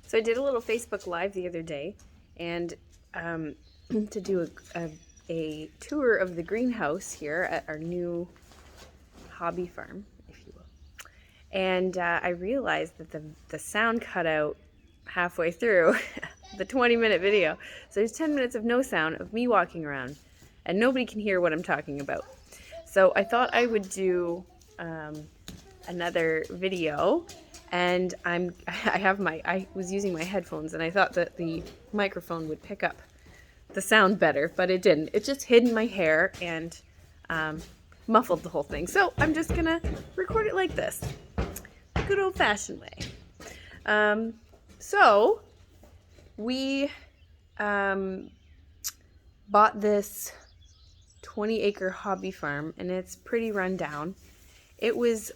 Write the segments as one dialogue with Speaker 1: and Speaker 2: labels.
Speaker 1: So I did a little Facebook Live the other day, and to do a tour of the greenhouse here at our new hobby farm, if you will. And I realized that the sound cut out halfway through the 20-minute video. So there's 10 minutes of no sound of me walking around, and nobody can hear what I'm talking about. So I thought I would do another video, and I was using my headphones, and I thought that the microphone would pick up the sound better, but it didn't. It just hid in my hair and muffled the whole thing. So I'm just gonna record it like this, the good old-fashioned way. So we bought this 20-acre hobby farm, and it's pretty run down. It was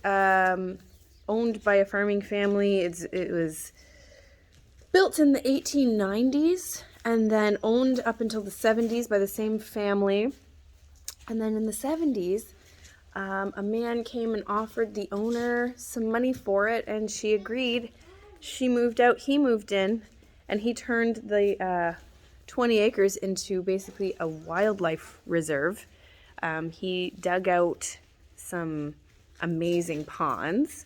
Speaker 1: owned by a farming family. It was built in the 1890s and then owned up until the 70s by the same family. And then in the 70s, a man came and offered the owner some money for it, and she agreed. She moved out, he moved in, and he turned the 20 acres into basically a wildlife reserve. He dug out some amazing ponds.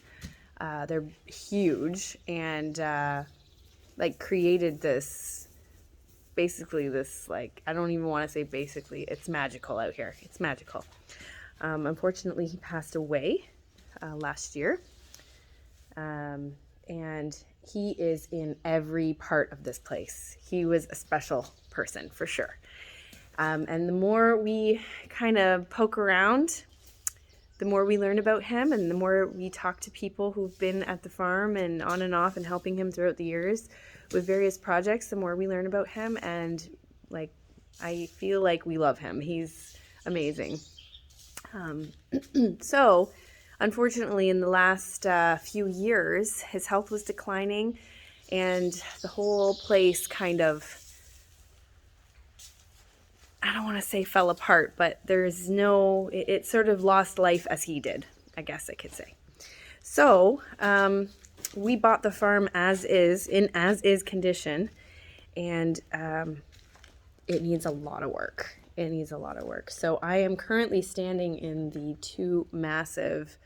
Speaker 1: They're huge, and like created this, basically this, like, I don't even want to say basically, it's magical out here. It's magical. Unfortunately, he passed away last year. And he is in every part of this place. He was a special person, for sure. And the more we kind of poke around, the more we learn about him, and the more we talk to people who've been at the farm and on and off and helping him throughout the years with various projects, the more we learn about him, and like, I feel like we love him. He's amazing. So unfortunately, in the last few years, his health was declining, and the whole place kind of, I don't want to say fell apart, but it sort of lost life as he did, I guess I could say. So we bought the farm in as is condition, and it needs a lot of work. It needs a lot of work. So I am currently standing in the two massive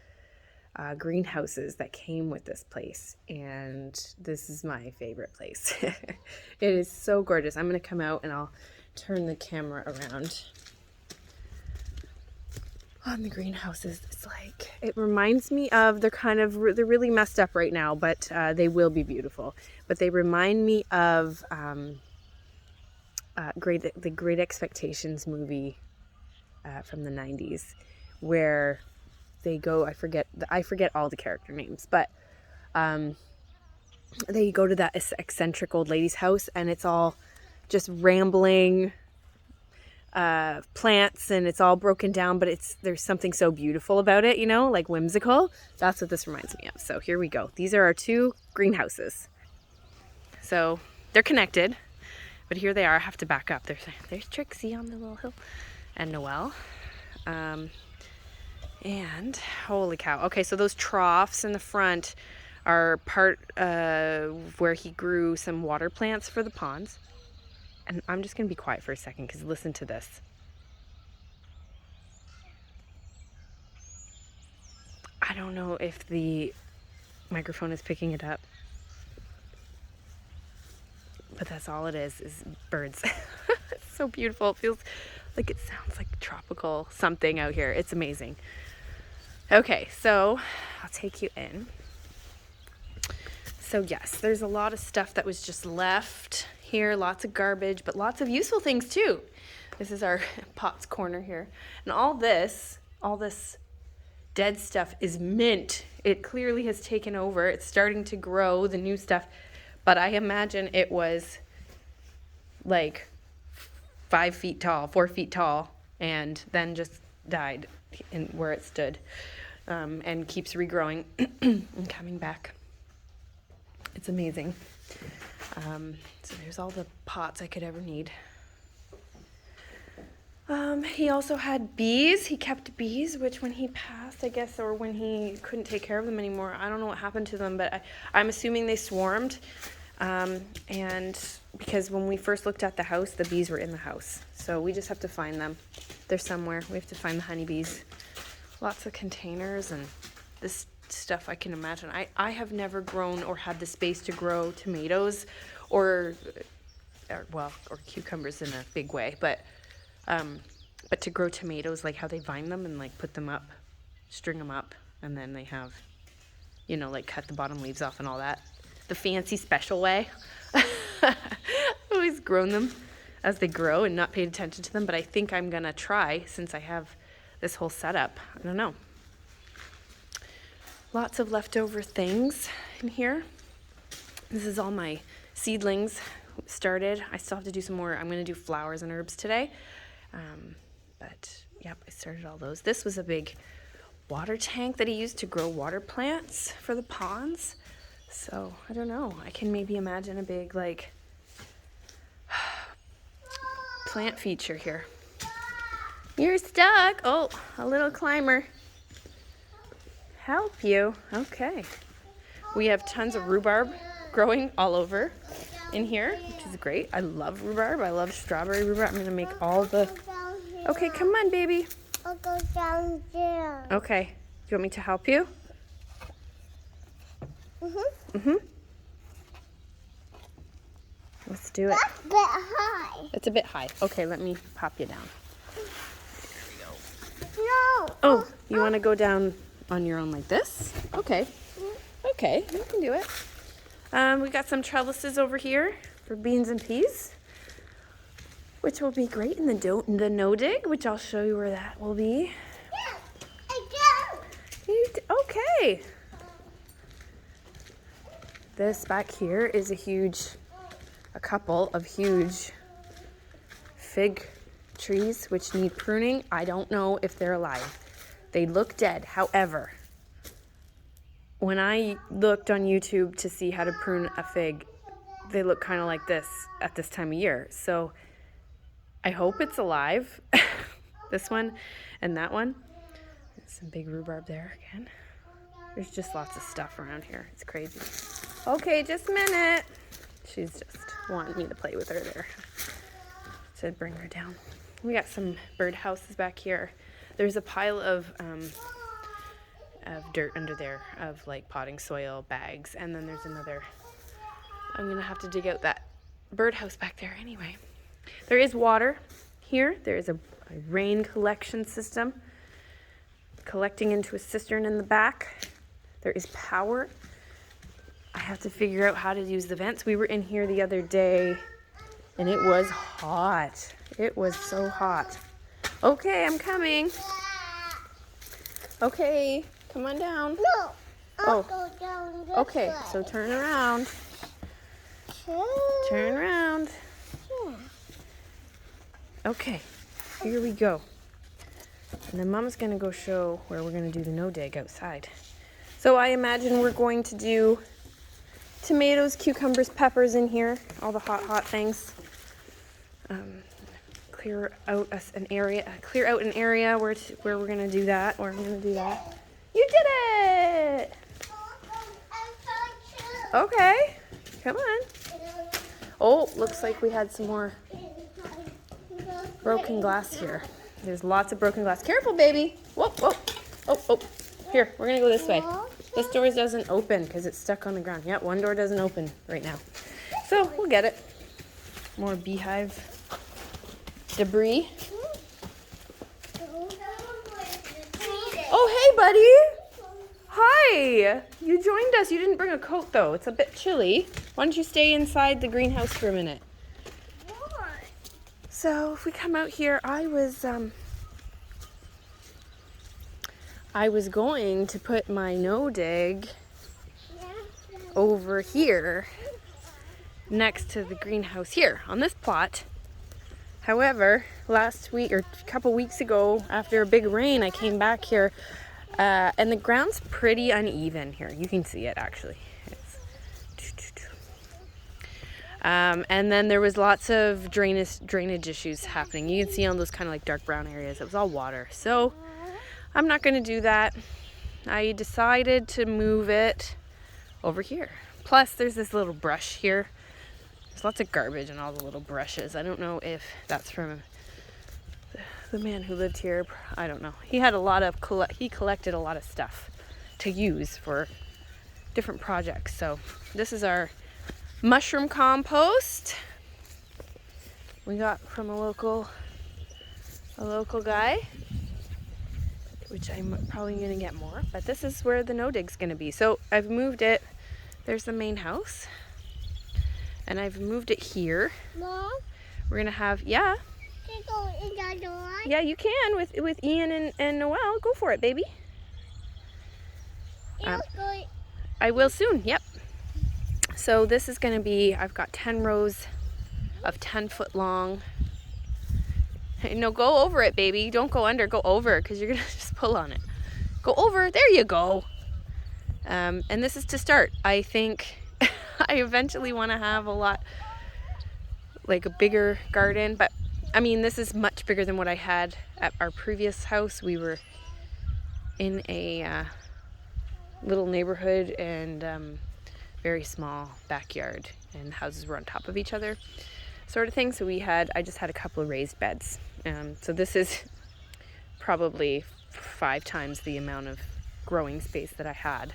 Speaker 1: greenhouses that came with this place, and this is my favorite place. It is so gorgeous. I'm going to come out and I'll turn the camera around on the greenhouses. It's like, it reminds me of, they're really messed up right now, but they will be beautiful. But they remind me of the Great Expectations movie from the 90s, where they go, I forget all the character names, but they go to that eccentric old lady's house, and it's all just rambling plants, and it's all broken down, but there's something so beautiful about it, like whimsical. That's what this reminds me of. So here we go. These are our two greenhouses. So they're connected, but here they are. I have to back up. There's Trixie on the little hill, and Noelle. And holy cow. Okay, so those troughs in the front are part where he grew some water plants for the ponds. And I'm just going to be quiet for a second, because listen to this. I don't know if the microphone is picking it up, but that's all it is birds. It's so beautiful. It feels like, it sounds like tropical something out here. It's amazing. Okay, so I'll take you in. So yes, there's a lot of stuff that was just left here, lots of garbage, but lots of useful things too. This is our pots corner here. And all this dead stuff is mint. It clearly has taken over. It's starting to grow, the new stuff, but I imagine it was like 5 feet tall, 4 feet tall, and then just died in where it stood, and keeps regrowing and coming back. It's amazing. So there's all the pots I could ever need. He also had bees. He kept bees, which when he passed, I guess, or when he couldn't take care of them anymore, I don't know what happened to them, but I'm assuming they swarmed. And because when we first looked at the house, the bees were in the house. So we just have to find them. They're somewhere. We have to find the honeybees. Lots of containers and this stuff I can imagine. I have never grown or had the space to grow tomatoes or cucumbers in a big way, but to grow tomatoes, like how they vine them and like put them up, string them up, and then they have, you know, like cut the bottom leaves off and all that. The fancy special way. I've always grown them as they grow and not paid attention to them, but I think I'm gonna try since I have this whole setup. I don't know. Lots of leftover things in here. This is all my seedlings started. I still have to do some more. I'm gonna do flowers and herbs today. But yep, I started all those. This was a big water tank that he used to grow water plants for the ponds. So I don't know. I can maybe imagine a big like plant feature here. You're stuck. Oh, a little climber. Help you. Okay. We have tons of rhubarb growing all over in here, which is great. I love rhubarb. I love strawberry rhubarb. I'm going to make all the... Okay, come on, baby.
Speaker 2: I'll go down there.
Speaker 1: Okay. Do you want me to help you? Let's do it.
Speaker 2: That's a bit high.
Speaker 1: It's a bit high. Okay, let me pop you down.
Speaker 2: No.
Speaker 1: Oh, you want to go down on your own like this? Okay. Okay, you can do it. We got some trellises over here for beans and peas, which will be great in the no dig, which I'll show you where that will be.
Speaker 2: Yeah, I do.
Speaker 1: Okay. This back here is a couple of huge fig trees which need pruning. I don't know if they're alive. They look dead. However, when I looked on YouTube to see how to prune a fig, they look kind of like this at this time of year. So I hope it's alive. This one and that one. Some big rhubarb there again. There's just lots of stuff around here. It's crazy. Okay, just a minute. She's just wanting me to play with her there. To bring her down. We got some bird houses back here. There's a pile of dirt under there, of like potting soil bags, and then there's another. I'm gonna have to dig out that birdhouse back there anyway. There is water here. There is a rain collection system collecting into a cistern in the back. There is power. I have to figure out how to use the vents. We were in here the other day and it was hot. It was so hot. Okay, I'm coming. Okay, come on down.
Speaker 2: No. I'll go down this
Speaker 1: Okay,
Speaker 2: way.
Speaker 1: so turn around. Turn around.
Speaker 2: Yeah.
Speaker 1: Okay, here we go. And then Mama's gonna go show where we're gonna do the no dig outside. So I imagine we're going to do tomatoes, cucumbers, peppers in here, all the hot things. Clear out an area where we're gonna do that. Or I'm gonna do that. You did it! Okay, come on. Oh, looks like we had some more broken glass here. There's lots of broken glass. Careful, baby. Whoop, whoop. Oh. Here, we're gonna go this way. This door doesn't open because it's stuck on the ground. Yeah, one door doesn't open right now. So we'll get it. More beehive debris. Oh, hey, buddy. Hi. You joined us. You didn't bring a coat, though. It's a bit chilly. Why don't you stay inside the greenhouse for a minute? So if we come out here, I was going to put my no dig over here next to the greenhouse here on this plot. However, last week or a couple weeks ago, after a big rain, I came back here and the ground's pretty uneven here. You can see it actually. And then there was lots of drainage issues happening. You can see on those kind of like dark brown areas. It was all water. So I'm not going to do that. I decided to move it over here Plus, there's this little brush here. There's lots of garbage and all the little brushes. I don't know if that's from the man who lived here. I don't know. He had a lot of he collected a lot of stuff to use for different projects. So this is our mushroom compost we got from a local guy, which I'm probably gonna get more, but this is where the no dig's gonna be. So I've moved it. There's the main house, and I've moved it here.
Speaker 2: Mom,
Speaker 1: We're gonna have, yeah,
Speaker 2: can you go in the door?
Speaker 1: yeah, you can with Ian and Noelle. Go for it, baby.
Speaker 2: Go.
Speaker 1: I will soon. Yep. So this is gonna be, I've got 10 rows of 10-foot long. Hey, no, go over it, baby. Don't go under. Go over, because you're gonna just pull on it. Go over. There you go. And this is to start. I think I eventually want to have a lot, like a bigger garden. But I mean, this is much bigger than what I had at our previous house. We were in a little neighborhood and very small backyard, and the houses were on top of each other, sort of thing. So I just had a couple of raised beds. So this is probably 5 times the amount of growing space that I had.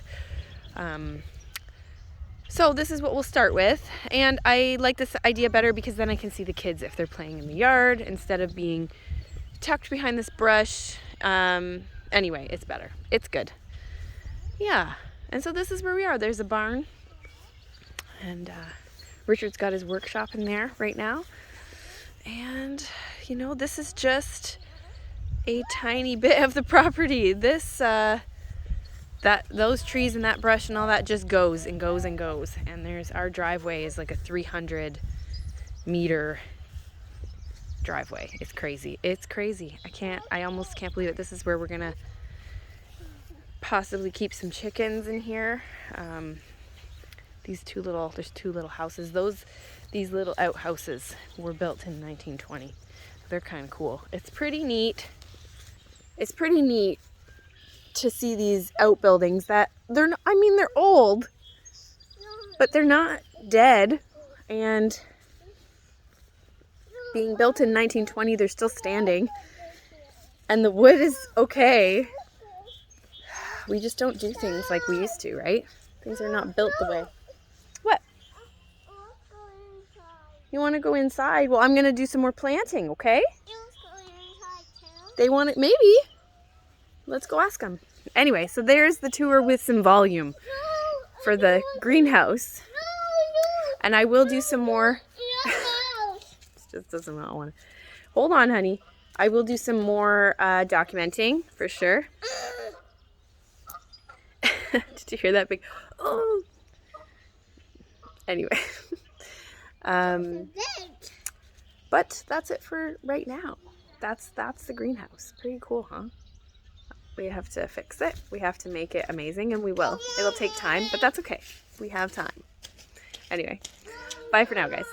Speaker 1: So this is what we'll start with, and I like this idea better because then I can see the kids if they're playing in the yard instead of being tucked behind this brush. Anyway, it's better. It's good. Yeah, and so this is where we are. There's a barn, and Richard's got his workshop in there right now. And you know, this is just a tiny bit of the property. This those trees and that brush and all that just goes and goes and goes. And there's our driveway is like a 300-meter driveway. It's crazy. It's crazy. I almost can't believe it. This is where we're gonna possibly keep some chickens in here. There's 2 little houses. These little outhouses were built in 1920. They're kind of cool. It's pretty neat. It's pretty neat to see these outbuildings that they're old, but they're not dead, and being built in 1920, they're still standing, and the wood is okay. We just don't do things like we used to, right? Things are not built the way. What? You want to go inside? Well, I'm going to do some more planting, okay? They want it, maybe. Let's go ask them. Anyway, so there's the tour with some volume for the greenhouse. And I will do some more. Just doesn't want to. Hold on, honey. I will do some more documenting for sure. Did you hear that big? Oh. Anyway. But that's it for right now. That's the greenhouse. Pretty cool, huh? We have to fix it. We have to make it amazing, and we will. It'll take time, but that's okay. We have time. Anyway, bye for now, guys.